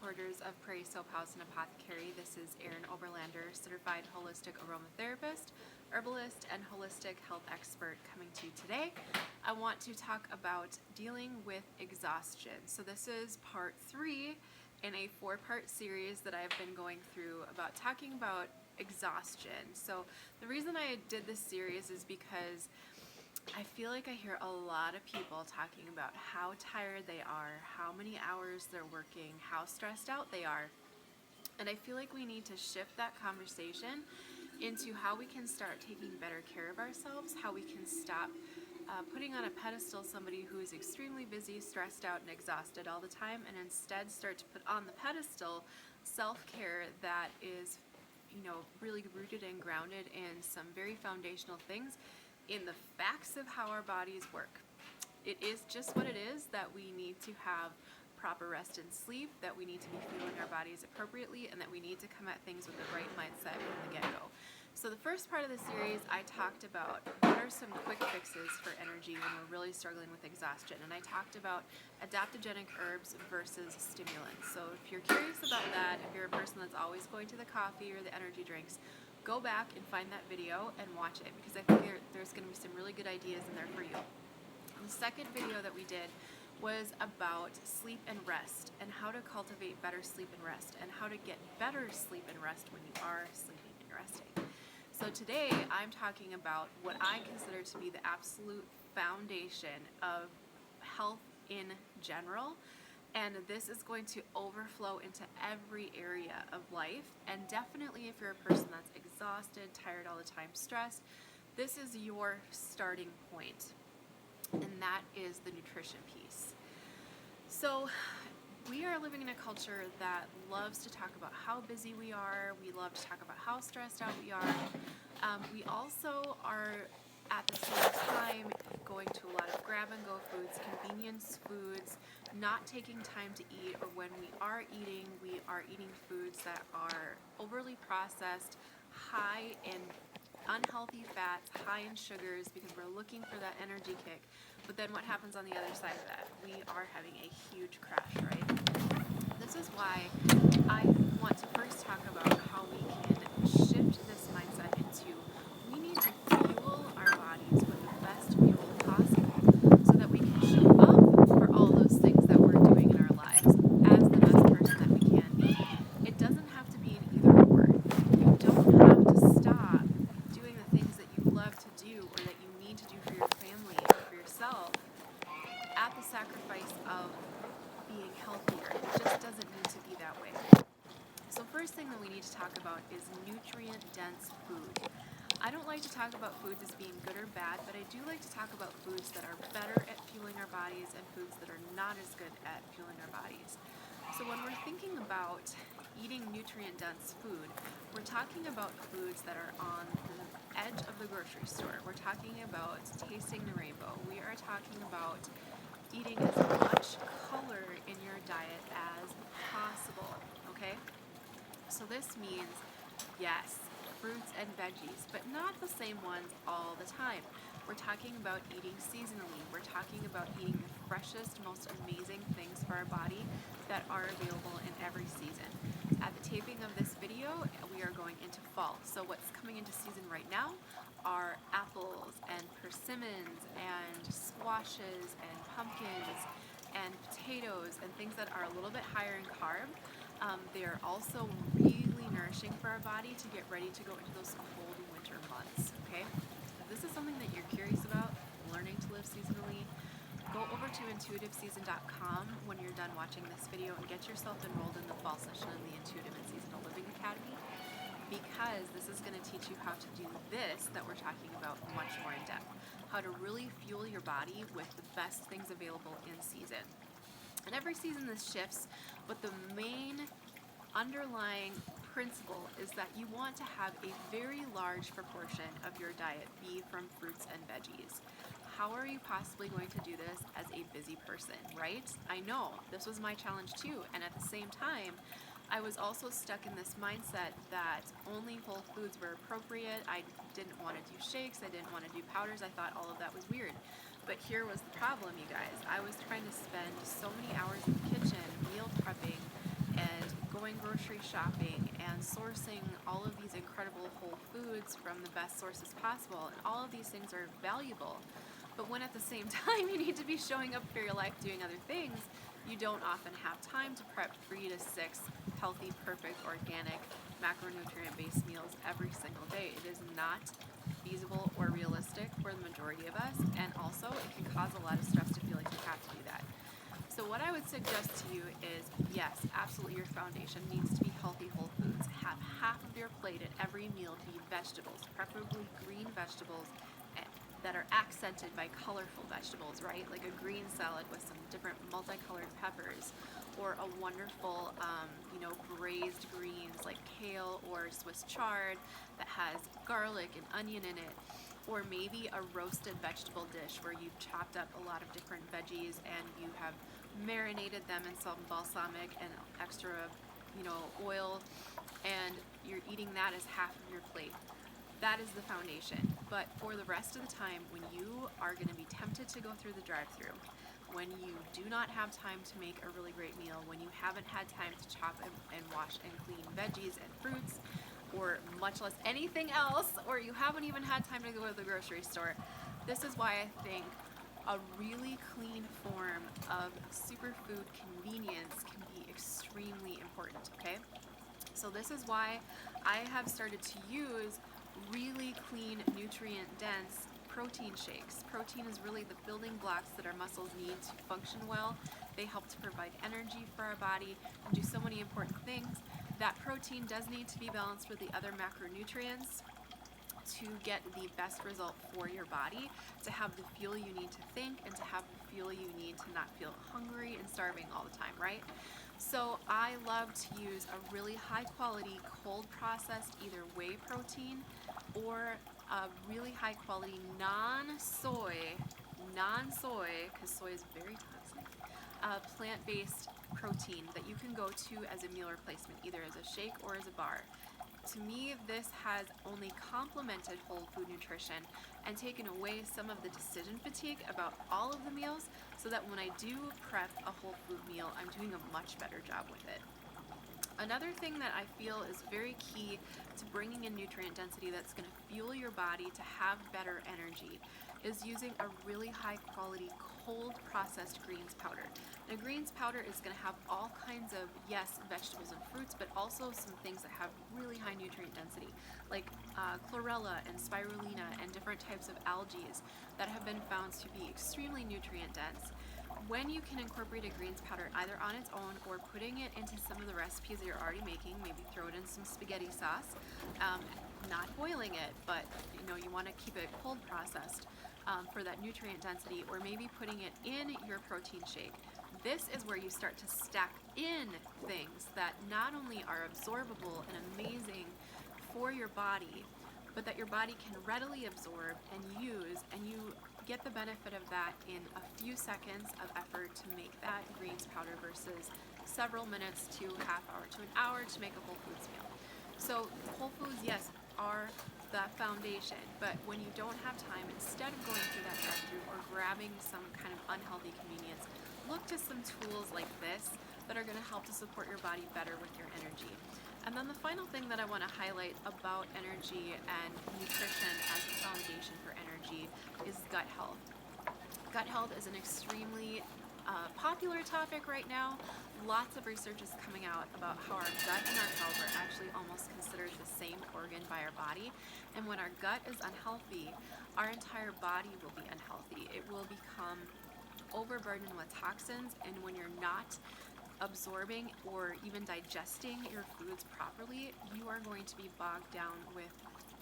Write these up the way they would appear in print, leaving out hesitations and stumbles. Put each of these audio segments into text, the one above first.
supporters of Prairie Soap House and Apothecary. This is Erin Oberlander, certified holistic aromatherapist, herbalist, and holistic health expert coming to you today. I want to talk about dealing with exhaustion. So this is part 3 in a 4-part series that I've been going through about talking about exhaustion. So the reason I did this series is because I feel like I hear a lot of people talking about how tired they are, how many hours they're working, how stressed out they are. And I feel like we need to shift that conversation into how we can start taking better care of ourselves, how we can stop putting on a pedestal somebody who is extremely busy, stressed out, and exhausted all the time, and instead start to put on the pedestal self-care that is, really rooted and grounded in some very foundational things in the facts of how our bodies work. It is just what it is that we need to have proper rest and sleep, that we need to be fueling our bodies appropriately, and that we need to come at things with the right mindset from the get-go. So the first part of the series, I talked about what are some quick fixes for energy when we're really struggling with exhaustion. And I talked about adaptogenic herbs versus stimulants. So if you're curious about that, if you're a person that's always going to the coffee or the energy drinks, go back and find that video and watch it, because I think there's going to be some really good ideas in there for you. And the second video that we did was about sleep and rest, and how to cultivate better sleep and rest, and how to get better sleep and rest when you are sleeping and resting. So today I'm talking about what I consider to be the absolute foundation of health in general. And this is going to overflow into every area of life. And definitely if you're a person that's exhausted, tired all the time, stressed, this is your starting point. And that is the nutrition piece. So we are living in a culture that loves to talk about how busy we are. We love to talk about how stressed out we are. We also are at the same time going to a lot of grab-and-go foods, convenience foods, not taking time to eat, or when we are eating foods that are overly processed, high in unhealthy fats, high in sugars, because we're looking for that energy kick. But then what happens on the other side of that? We are having a huge crash, right? This is why I want to first talk about how we can shift this mindset into we need to fuel our bodies with the best fuel possible so that we can show up for all those things that we're doing in our lives as the best person that we can be. It doesn't have to be an either or. You don't have to stop doing the things that you love to do or that you need to do for your family or for yourself at the sacrifice of being healthier. It just doesn't need to be that way. So first thing that we need to talk about is nutrient-dense food. I don't like to talk about foods as being good or bad, but I do like to talk about foods that are better at fueling our bodies and foods that are not as good at fueling our bodies. So when we're thinking about eating nutrient-dense food, we're talking about foods that are on the edge of the grocery store. We're talking about tasting the rainbow. We are talking about eating as much color in your diet as possible, okay? So this means, yes, fruits and veggies, but not the same ones all the time. We're talking about eating seasonally. We're talking about eating the freshest, most amazing things for our body that are available in every season. At the taping of this video, we are going into fall. So what's coming into season right now are apples and persimmons and squashes and pumpkins and potatoes and things that are a little bit higher in carb. They are also really nourishing for our body to get ready to go into those cold winter months, okay? If this is something that you're curious about, learning to live seasonally, go over to intuitiveseason.com when you're done watching this video and get yourself enrolled in the fall session in the Intuitive and Seasonal Living Academy, because this is going to teach you how to do this that we're talking about much more in depth, how to really fuel your body with the best things available in season. And every season this shifts, but the main underlying principle is that you want to have a very large proportion of your diet be from fruits and veggies. How are you possibly going to do this as a busy person, right? I know, this was my challenge too, and at the same time, I was also stuck in this mindset that only whole foods were appropriate. I didn't want to do shakes, I didn't want to do powders, I thought all of that was weird. But here was the problem, you guys. I was trying to spend so many hours in the kitchen meal prepping and shopping and sourcing all of these incredible whole foods from the best sources possible, and all of these things are valuable. But when at the same time you need to be showing up for your life doing other things, you don't often have time to prep 3 to 6 healthy, perfect, organic, macronutrient-based meals every single day. It is not feasible or realistic for the majority of us, and also it can cause a lot of stress to feel like you have to do that. So what I would suggest to you is, yes, absolutely, your foundation needs to be healthy whole foods. Have half of your plate at every meal be vegetables, preferably green vegetables that are accented by colorful vegetables, right? Like a green salad with some different multicolored peppers, or a wonderful, braised greens like kale or Swiss chard that has garlic and onion in it. Or maybe a roasted vegetable dish where you've chopped up a lot of different veggies and you have marinated them in some balsamic and extra, oil, and you're eating that as half of your plate. That is the foundation. But for the rest of the time, when you are going to be tempted to go through the drive-thru, when you do not have time to make a really great meal, when you haven't had time to chop and wash and clean veggies and fruits, or much less anything else, or you haven't even had time to go to the grocery store, this is why I think a really clean form of superfood convenience can be extremely important, okay? So this is why I have started to use really clean, nutrient-dense protein shakes. Protein is really the building blocks that our muscles need to function well. They help to provide energy for our body and do so many important things. That protein does need to be balanced with the other macronutrients to get the best result for your body, to have the fuel you need to think, and to have the fuel you need to not feel hungry and starving all the time, right? So I love to use a really high quality cold processed either whey protein or a really high quality non-soy, because soy is very toxic, plant-based protein that you can go to as a meal replacement, either as a shake or as a bar. To me, this has only complemented whole food nutrition and taken away some of the decision fatigue about all of the meals, so that when I do prep a whole food meal, I'm doing a much better job with it. Another thing that I feel is very key to bringing in nutrient density that's going to fuel your body to have better energy is using a really high quality cold processed greens powder. Now, greens powder is going to have all kinds of, yes, vegetables and fruits, but also some things that have really high nutrient density, like chlorella and spirulina and different types of algae that have been found to be extremely nutrient dense. When you can incorporate a greens powder either on its own or putting it into some of the recipes that you're already making, maybe throw it in some spaghetti sauce, not boiling it, but you want to keep it cold processed for that nutrient density, or maybe putting it in your protein shake. This is where you start to stack in things that not only are absorbable and amazing for your body, but that your body can readily absorb and use, and you get the benefit of that in a few seconds of effort to make that greens powder versus several minutes to half hour to an hour to make a whole foods meal. So whole foods, yes, are the foundation, but when you don't have time, instead of going through that drive-thru or grabbing some kind of unhealthy convenience, look to some tools like this that are going to help to support your body better with your energy. And then the final thing that I want to highlight about energy and nutrition as a foundation for energy is gut health. Gut health is an extremely popular topic right now. Lots of research is coming out about how our gut and our health are actually almost considered the same organ by our body. And when our gut is unhealthy, our entire body will be unhealthy. It will become overburdened with toxins, and when you're not absorbing or even digesting your foods properly, you are going to be bogged down with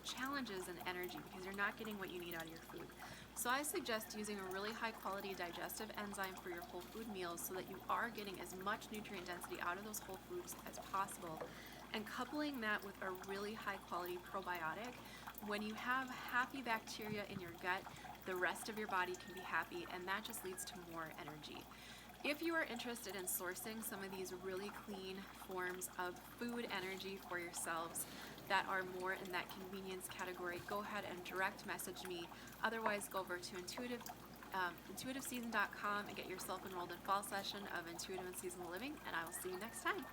challenges and energy because you're not getting what you need out of your food. So I suggest using a really high quality digestive enzyme for your whole food meals so that you are getting as much nutrient density out of those whole foods as possible, and coupling that with a really high quality probiotic. When you have happy bacteria in your gut, the rest of your body can be happy, and that just leads to more energy. If you are interested in sourcing some of these really clean forms of food energy for yourselves that are more in that convenience category, go ahead and direct message me. Otherwise, go over to intuitiveseason.com and get yourself enrolled in fall session of Intuitive and Seasonal Living, and I will see you next time.